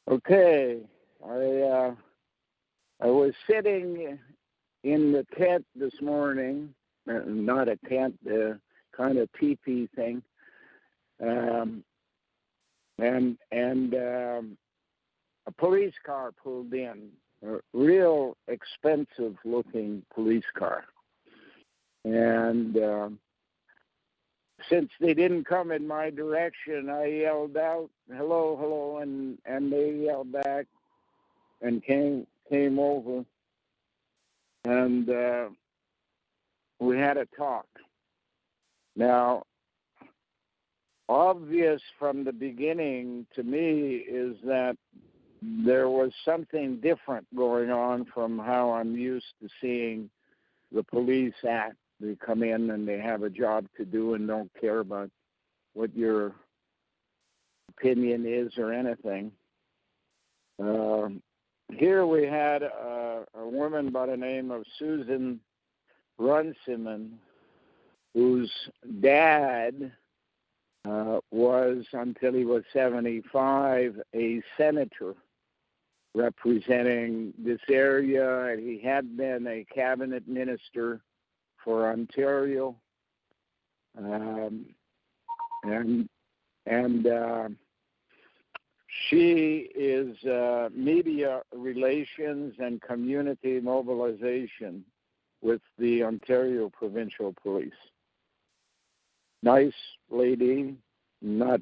Okay, I was sitting in the tent this morning, not a tent, kind of teepee thing, and a police car pulled in, a real expensive-looking police car, and since they didn't come in my direction, I yelled out, "Hello, hello," and they yelled back and came over, and we had a talk. Now, obvious from the beginning to me is that there was something different going on from how I'm used to seeing the police act. They come in and they have a job to do and don't care about what your opinion is or anything. Here we had a woman by the name of Susan Runciman, whose dad was, until he was 75, a senator representing this area. He had been a cabinet minister for Ontario, and she is media relations and community mobilization with the Ontario Provincial Police. Nice lady, not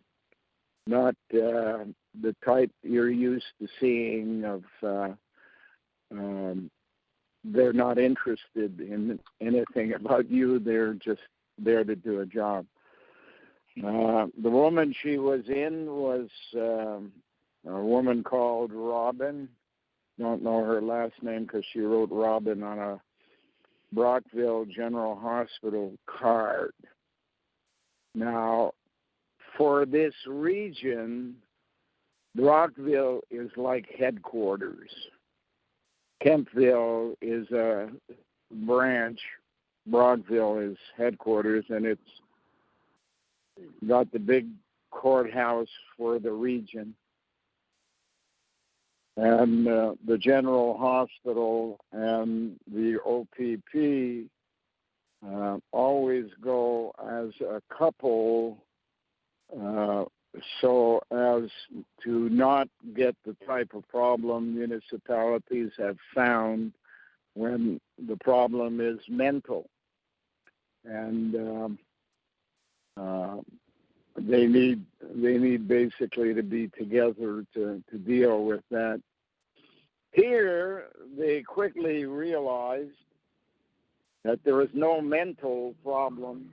the type you're used to seeing of they're not interested in anything about you. They're just there to do a job. The woman she was in was a woman called Robin. Don't know her last name because she wrote Robin on a Brockville General Hospital card. Now, for this region, Brockville is like headquarters. Kempville is a branch. Brockville is headquarters, and it's got the big courthouse for the region. And the General Hospital and the OPP always go as a couple so as to not get the type of problem municipalities have found when the problem is mental. And they need basically to be together to deal with that. Here, they quickly realized that there was no mental problem.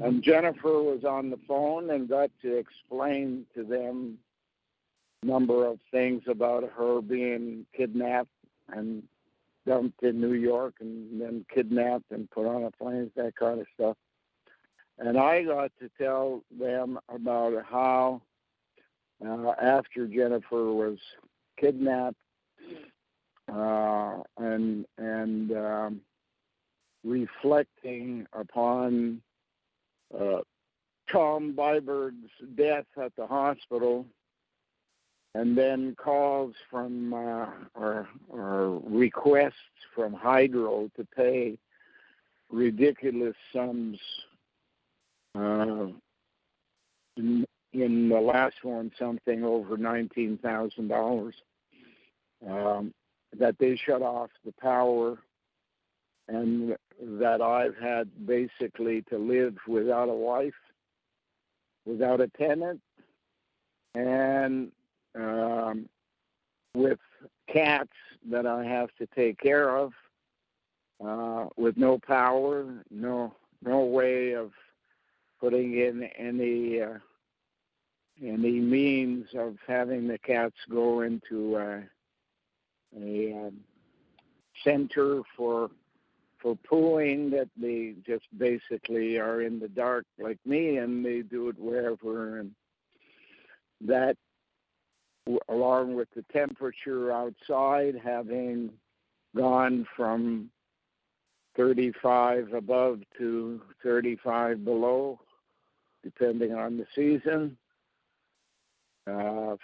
And Jennifer was on the phone and got to explain to them a number of things about her being kidnapped and dumped in New York and then kidnapped and put on a plane, that kind of stuff. And I got to tell them about how after Jennifer was kidnapped and reflecting upon Tom Byberg's death at the hospital, and then calls from or requests from Hydro to pay ridiculous sums. In the last one, something over $19,000, that they shut off the power, and that I've had basically to live without a wife, without a tenant, and with cats that I have to take care of, with no power, no way of putting in any means of having the cats go into a center for pooing, that they just basically are in the dark like me, and they do it wherever. And that, along with the temperature outside having gone from 35 above to 35 below, depending on the season,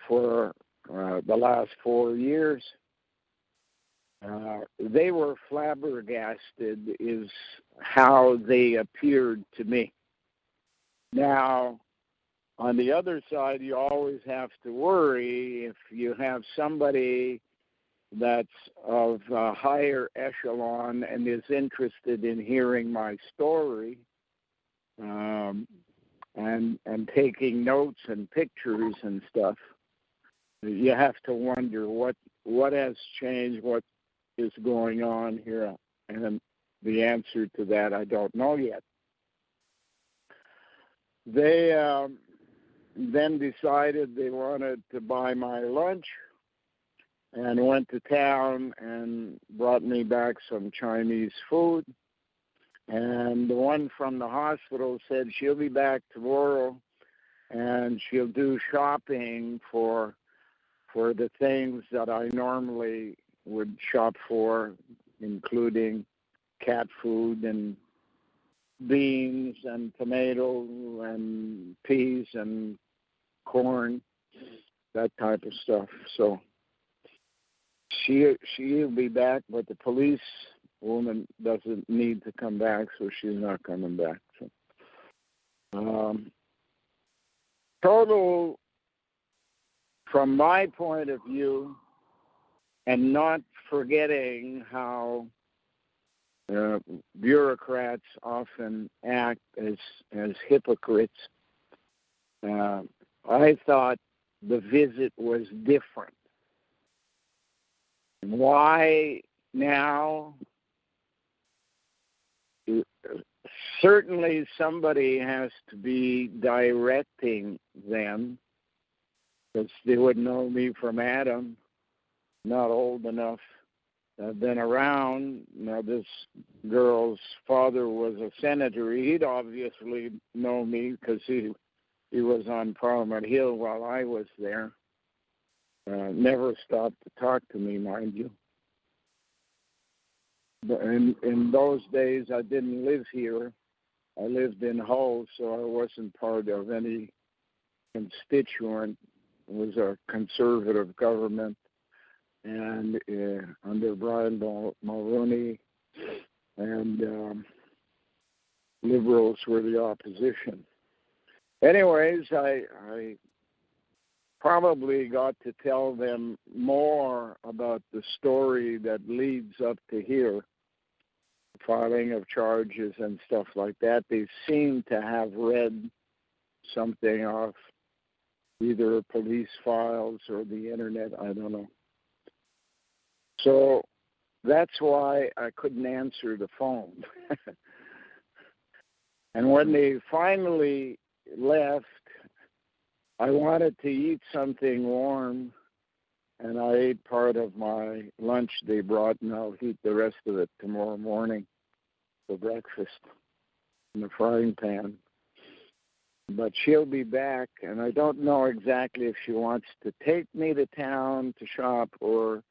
for the last 4 years. They were flabbergasted is how they appeared to me. Now, on the other side, you always have to worry if you have somebody that's of a higher echelon and is interested in hearing my story, and taking notes and pictures and stuff. You have to wonder what has changed, what is going on here, and the answer to that I don't know yet. They then decided they wanted to buy my lunch and went to town and brought me back some Chinese food. And the one from the hospital said she'll be back tomorrow and she'll do shopping for the things that I normally would shop for, including cat food and beans and tomatoes and peas and corn, that type of stuff. So she'll be back, but the police woman doesn't need to come back, so she's not coming back. So, total, from my point of view, and not forgetting how bureaucrats often act as hypocrites, I thought the visit was different. Why now? Certainly somebody has to be directing them, because they would know me from Adam, not old enough. I've been around. Now, this girl's father was a senator. He'd obviously know me because he was on Parliament Hill while I was there. Never stopped to talk to me, mind you. But in those days, I didn't live here. I lived in Hull, so I wasn't part of any constituent. It was a conservative government, and under Brian Mulroney, and Liberals were the opposition. Anyways, I probably got to tell them more about the story that leads up to here, filing of charges and stuff like that. They seem to have read something off either police files or the internet, I don't know. So that's why I couldn't answer the phone. And when they finally left, I wanted to eat something warm, and I ate part of my lunch they brought, and I'll eat the rest of it tomorrow morning for breakfast in the frying pan. But she'll be back, and I don't know exactly if she wants to take me to town to shop or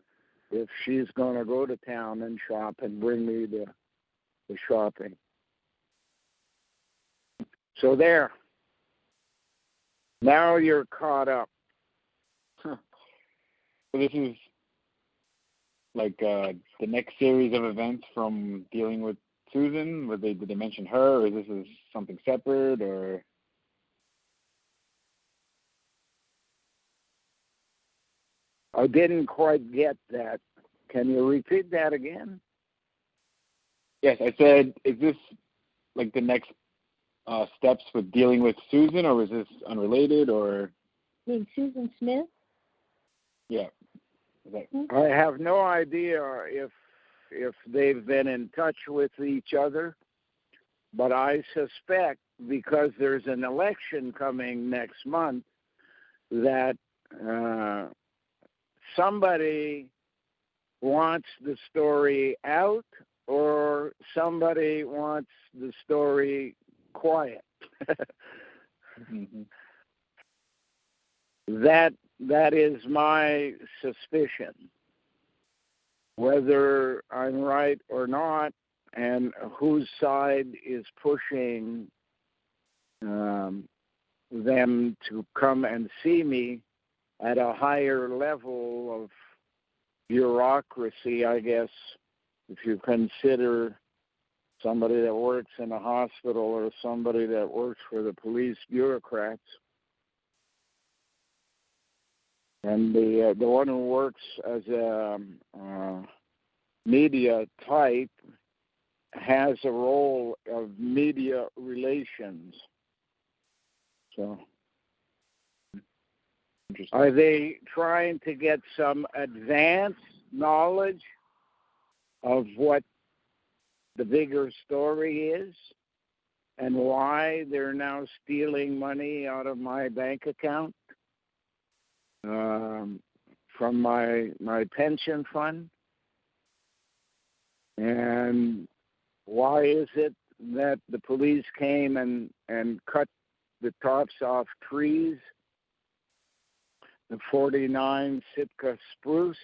if she's going to go to town and shop and bring me the shopping. So there. Now you're caught up. So this is like the next series of events from dealing with Susan? Did they mention her, or this is something separate, or? I didn't quite get that. Can you repeat that again? Yes, I said, is this like the next steps with dealing with Susan, or was this unrelated, or? You mean Susan Smith? Yeah. I have no idea if they've been in touch with each other, but I suspect because there's an election coming next month that somebody wants the story out or somebody wants the story quiet. Mm-hmm. That is my suspicion. Whether I'm right or not, and whose side is pushing them to come and see me at a higher level of bureaucracy, I guess, if you consider somebody that works in a hospital or somebody that works for the police bureaucrats. And the one who works as a media type has a role of media relations. So, are they trying to get some advanced knowledge of what the bigger story is and why they're now stealing money out of my bank account from my pension fund? And why is it that the police came and cut the tops off trees, the 49 Sitka spruce?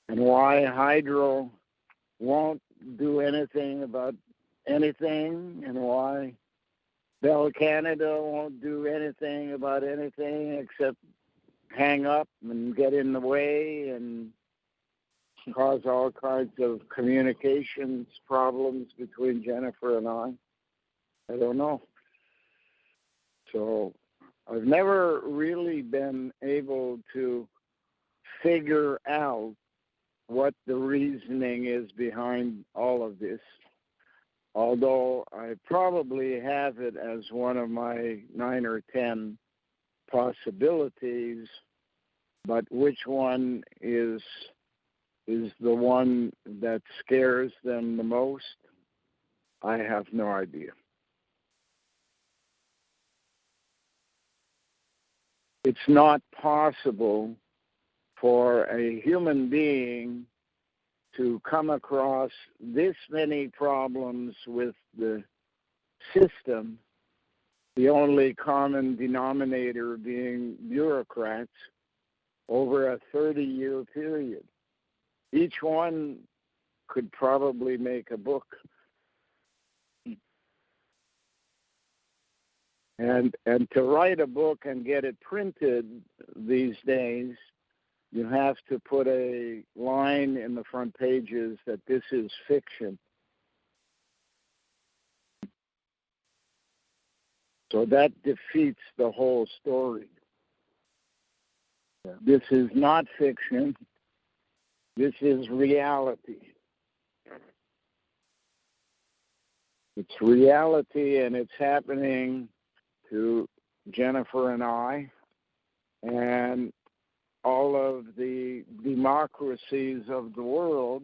And why Hydro won't do anything about anything, and why Bell Canada won't do anything about anything except hang up and get in the way and cause all kinds of communications problems between Jennifer and I don't know. So I've never really been able to figure out what the reasoning is behind all of this, although I probably have it as one of my 9 or 10 possibilities, but which one is the one that scares them the most, I have no idea. It's not possible for a human being to come across this many problems with the system, the only common denominator being bureaucrats, over a 30-year period. Each one could probably make a book. And to write a book and get it printed these days, you have to put a line in the front pages that this is fiction. So that defeats the whole story. Yeah. This is not fiction. This is reality. It's reality, and it's happening to Jennifer and I, and all of the democracies of the world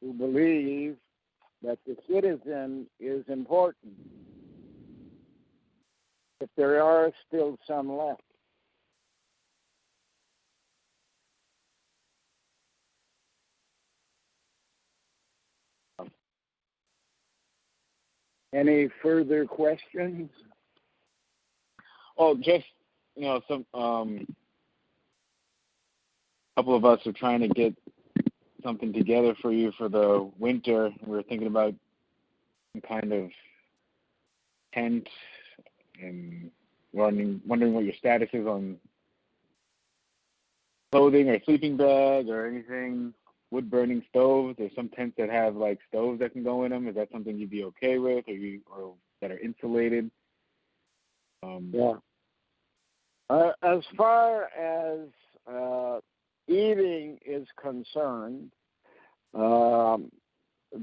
who believe that the citizen is important. If there are still some left. Any further questions? Oh, just, some couple of us are trying to get something together for you for the winter. We're thinking about some kind of tent and wondering what your status is on clothing or sleeping bag or anything. Wood-burning stoves. There's some tents that have like stoves that can go in them. Is that something you'd be okay with, or that are insulated? Yeah. As far as eating is concerned, the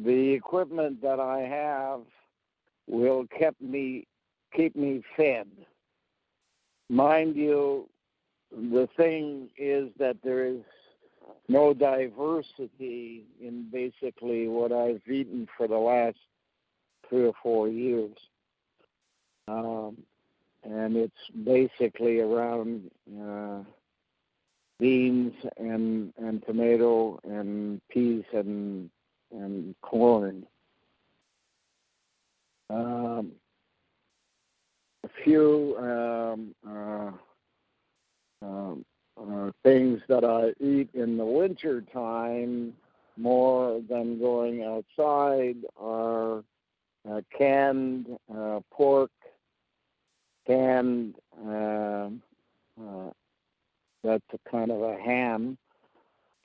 equipment that I have will keep me fed. Mind you, the thing is that there is no diversity in basically what I've eaten for the last 3 or 4 years. And it's basically around beans and tomato and peas and corn. A few things that I eat in the winter time more than going outside are canned pork, canned, that's a kind of a ham,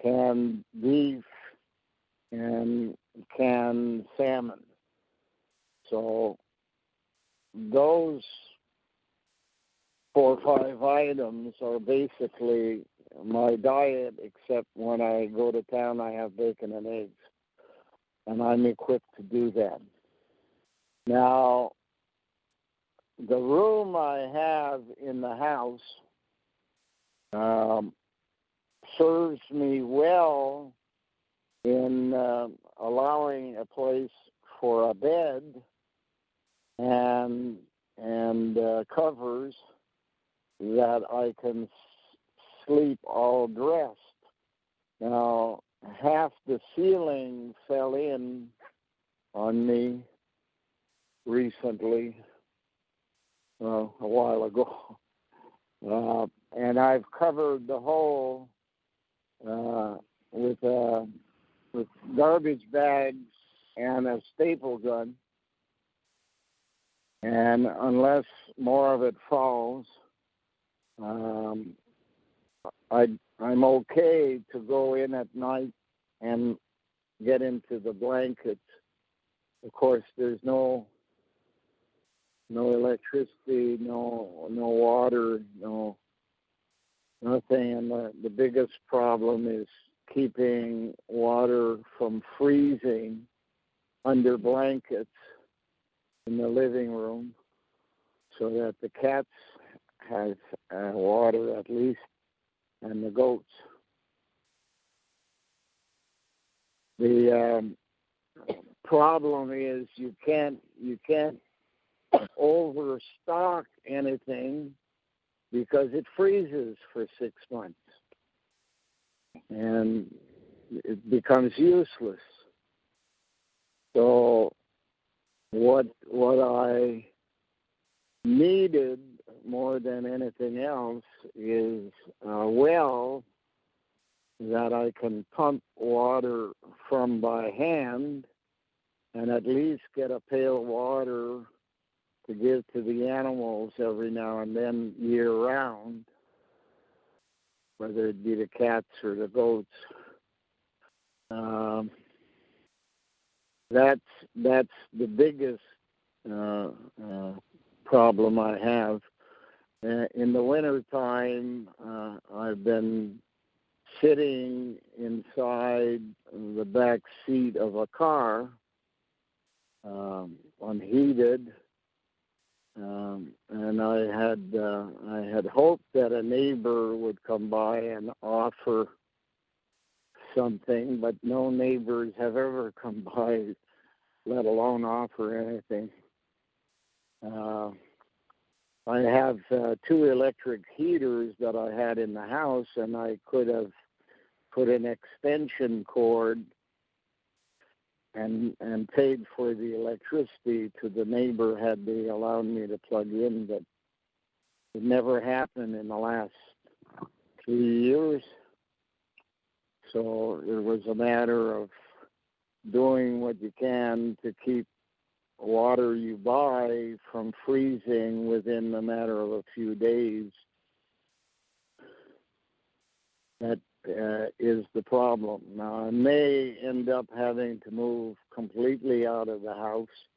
canned beef, and canned salmon. So those 4 or 5 items are basically my diet, except when I go to town, I have bacon and eggs. And I'm equipped to do that. Now, the room I have in the house serves me well in allowing a place for a bed and covers that I can sleep all dressed. Now, half the ceiling fell in on me recently, a while ago, and I've covered the hole with garbage bags and a staple gun, and unless more of it falls, I'm okay to go in at night and get into the blankets. Of course, there's no electricity, no water, nothing. And the biggest problem is keeping water from freezing under blankets in the living room so that the cats have water at least, and the goats. The problem is you can't overstock anything because it freezes for 6 months and it becomes useless. So what I needed more than anything else is a well that I can pump water from by hand and at least get a pail of water to give to the animals every now and then year-round, whether it be the cats or the goats. That's the biggest problem I have. In the wintertime, I've been sitting inside the back seat of a car, unheated, and I had hoped that a neighbor would come by and offer something, but no neighbors have ever come by, let alone offer anything. I have 2 electric heaters that I had in the house, and I could have put an extension cord and paid for the electricity to the neighbor had they allowed me to plug in, but it never happened in the last 3 years. So it was a matter of doing what you can to keep water you buy from freezing within a matter of a few days. That is the problem. Now, I may end up having to move completely out of the house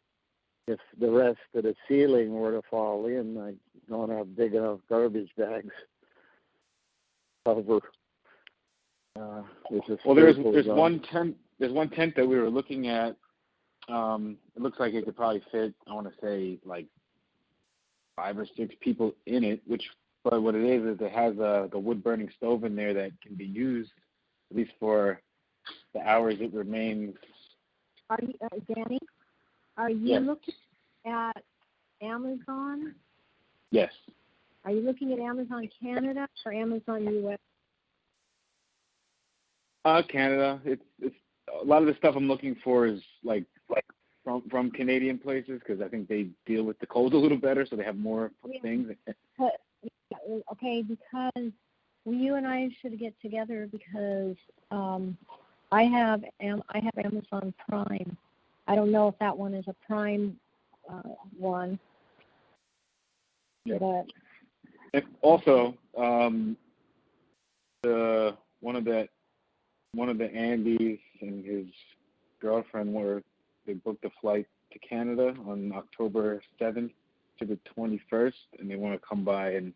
if the rest of the ceiling were to fall in. I don't have big enough garbage bags cover. Well, there's one tent. There's one tent that we were looking at. It looks like it could probably fit, I want to say, like 5 or 6 people in it, but what it is it has a wood-burning stove in there that can be used, at least for the hours it remains. Are you, Danny, are you looking at Amazon? Yes. Are you looking at Amazon Canada or Amazon US? Canada. It's a lot of the stuff I'm looking for is like from Canadian places because I think they deal with the cold a little better, so they have more things. Okay, because you and I should get together because I have Amazon Prime, I don't know if that one is a prime one. Yeah. But, And also, one of the Andys and his girlfriend they booked a flight to Canada on October 7th to the 21st, and they want to come by and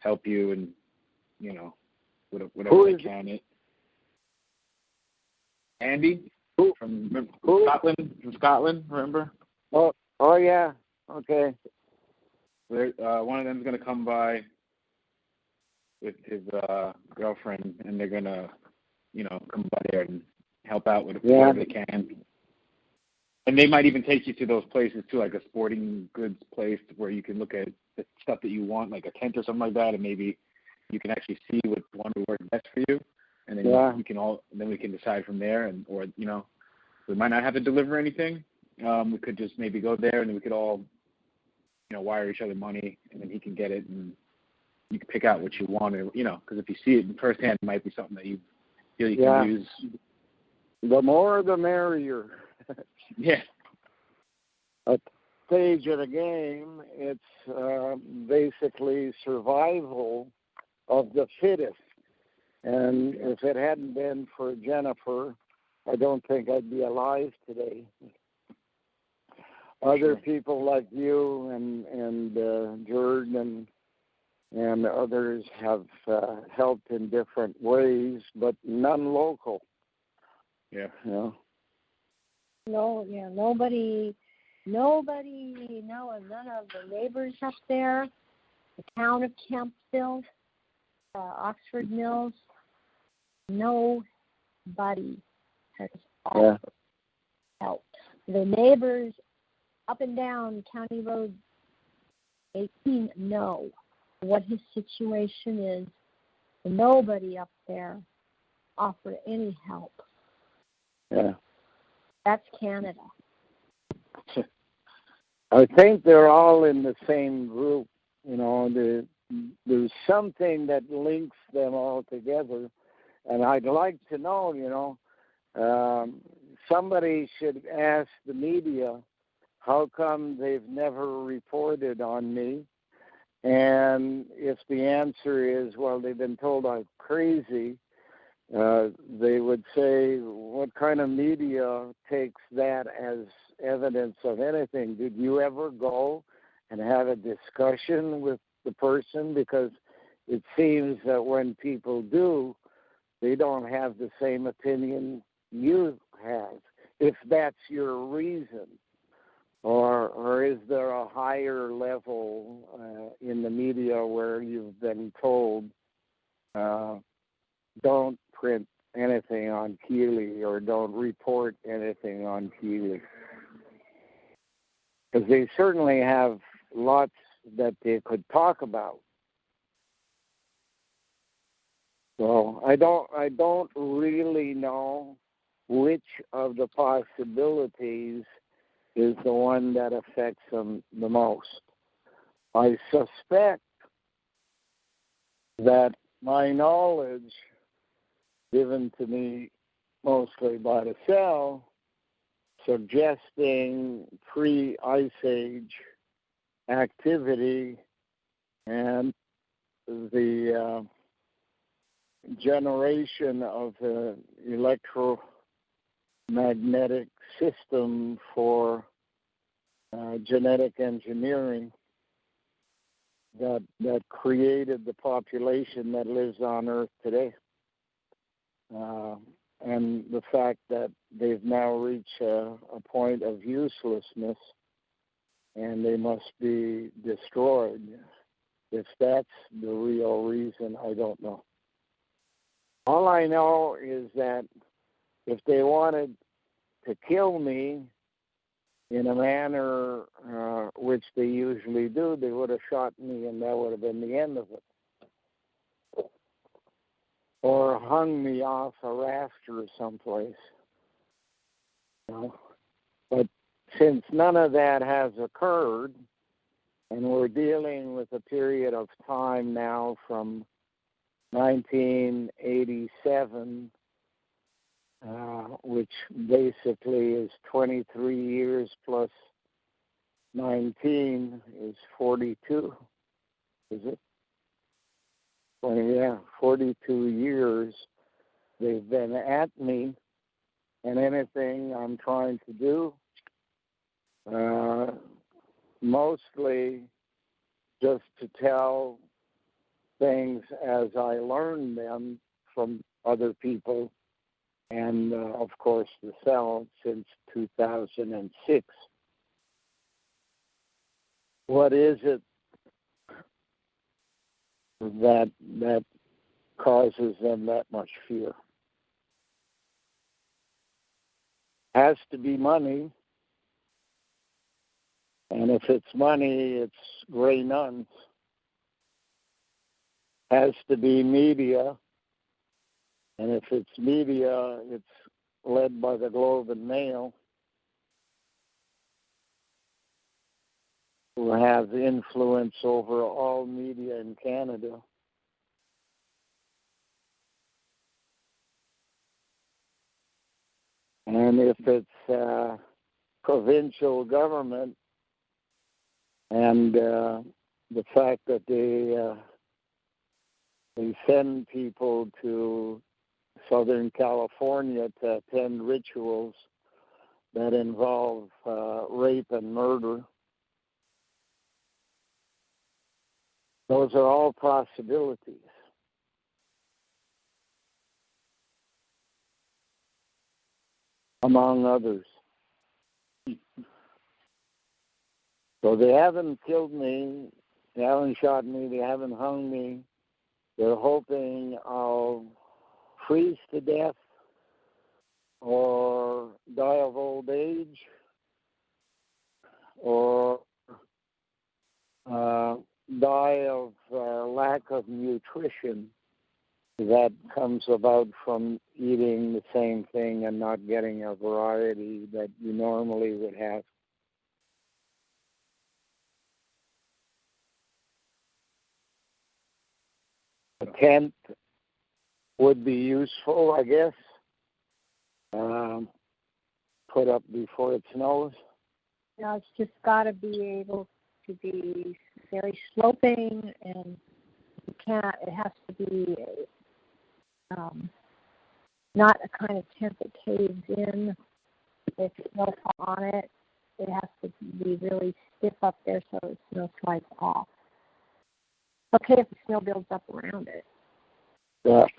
help you and, whatever they can. Andy from Scotland, remember? Oh yeah. Okay. One of them's going to come by with his girlfriend, and they're going to, come by there and help out with whatever they can. And they might even take you to those places too, like a sporting goods place where you can look at the stuff that you want, like a tent or something like that, and maybe you can actually see which one would work best for you, and then we can decide from there. Or we might not have to deliver anything. We could just maybe go there, and then we could all, wire each other money, and then he can get it, and you can pick out what you want, because if you see it in firsthand, it might be something that you feel you can use. The more, the merrier. Yeah. At stage of the game, it's basically survival of the fittest. And if it hadn't been for Jennifer, I don't think I'd be alive today. Other people like you and Jordan and others have helped in different ways, but none local. Yeah. Nobody, none of the neighbors up there, the town of Kempsville, Oxford Mills, nobody has offered help. The neighbors up and down County Road 18 know what his situation is. Nobody up there offered any help. Yeah. That's Canada. I think they're all in the same group. There's something that links them all together. And I'd like to know, somebody should ask the media how come they've never reported on me. And if the answer is, well, they've been told I'm crazy, they would say, what kind of media takes that as evidence of anything? Did you ever go and have a discussion with the person? Because it seems that when people do, they don't have the same opinion you have, if that's your reason. Or is there a higher level in the media where you've been told, don't print anything on Keeley or don't report anything on Keeley? Because they certainly have lots that they could talk about. So I don't really know which of the possibilities is the one that affects them the most. I suspect that my knowledge given to me mostly by the cell suggesting pre-Ice Age activity and the generation of the electromagnetic system for genetic engineering that created the population that lives on Earth today. And the fact that they've now reached a point of uselessness and they must be destroyed. If that's the real reason, I don't know. All I know is that if they wanted to kill me in a manner which they usually do, they would have shot me and that would have been the end of it. Or hung me off a rafter someplace. But since none of that has occurred, and we're dealing with a period of time now from 1987 which basically is 23 years plus 19 is 42. Is it? 42 years they've been at me, and anything I'm trying to do, mostly just to tell things as I learn them from other people, and of course the sell since 2006. What is it that causes them that much fear? Has to be money, and if it's money, it's gray nuns. Has to be media, and if it's media, it's led by the Globe and Mail, who have influence over all media in Canada. And if it's provincial government and the fact that they send people to Southern California to attend rituals that involve rape and murder, those are all possibilities. Among others. So they haven't killed me, they haven't shot me, they haven't hung me. They're hoping I'll freeze to death or die of old age or die of lack of nutrition that comes about from eating the same thing and not getting a variety that you normally would have. A tent would be useful, I guess. Put up before it snows. No, it's just got to be able to be very sloping, and you can't. It has to be not a kind of tent that caves in if snow fall on it. It has to be really stiff up there so the snow slides off. Okay if the snow builds up around it.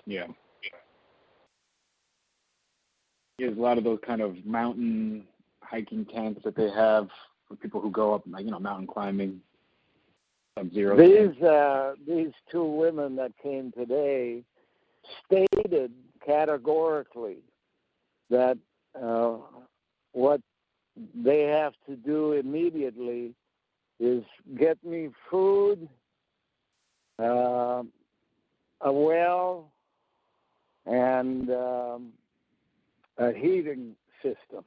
Yeah. There's a lot of those kind of mountain hiking tents that they have for people who go up, like, mountain climbing. Sub-zero. These two women that came today stated categorically that what they have to do immediately is get me food, a well, and a heating system.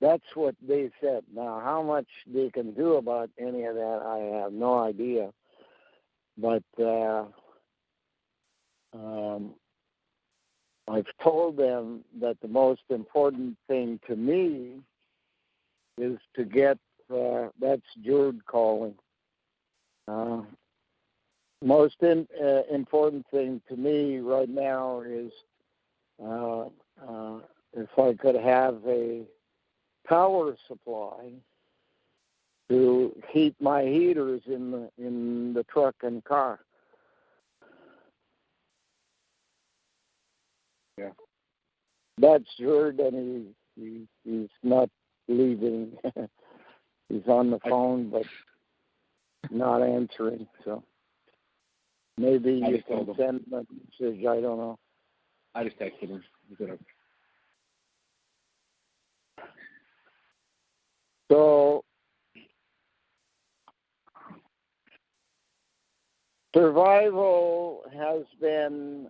That's what they said. Now, how much they can do about any of that, I have no idea. But I've told them that the most important thing to me is to get, that's Jude calling. Most important thing to me right now is if I could have a power supply to heat my heaters in the truck and car. Yeah. That's Jude, and he's not leaving. He's on the phone, but not answering. So maybe you can send a message. I don't know. I just texted him. So survival has been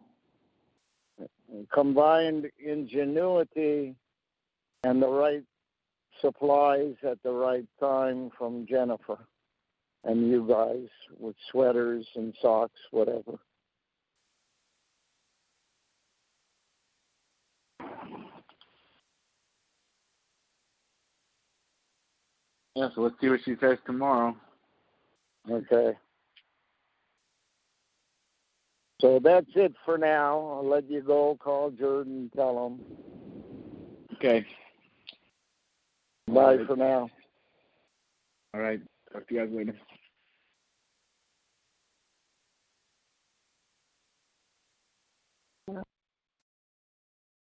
combined ingenuity and the right supplies at the right time from Jennifer and you guys with sweaters and socks, whatever. Yeah, so let's see what she says tomorrow. Okay. So that's it for now. I'll let you go. Call Jordan and tell him. Okay. Bye for now. All right. Talk to you guys later.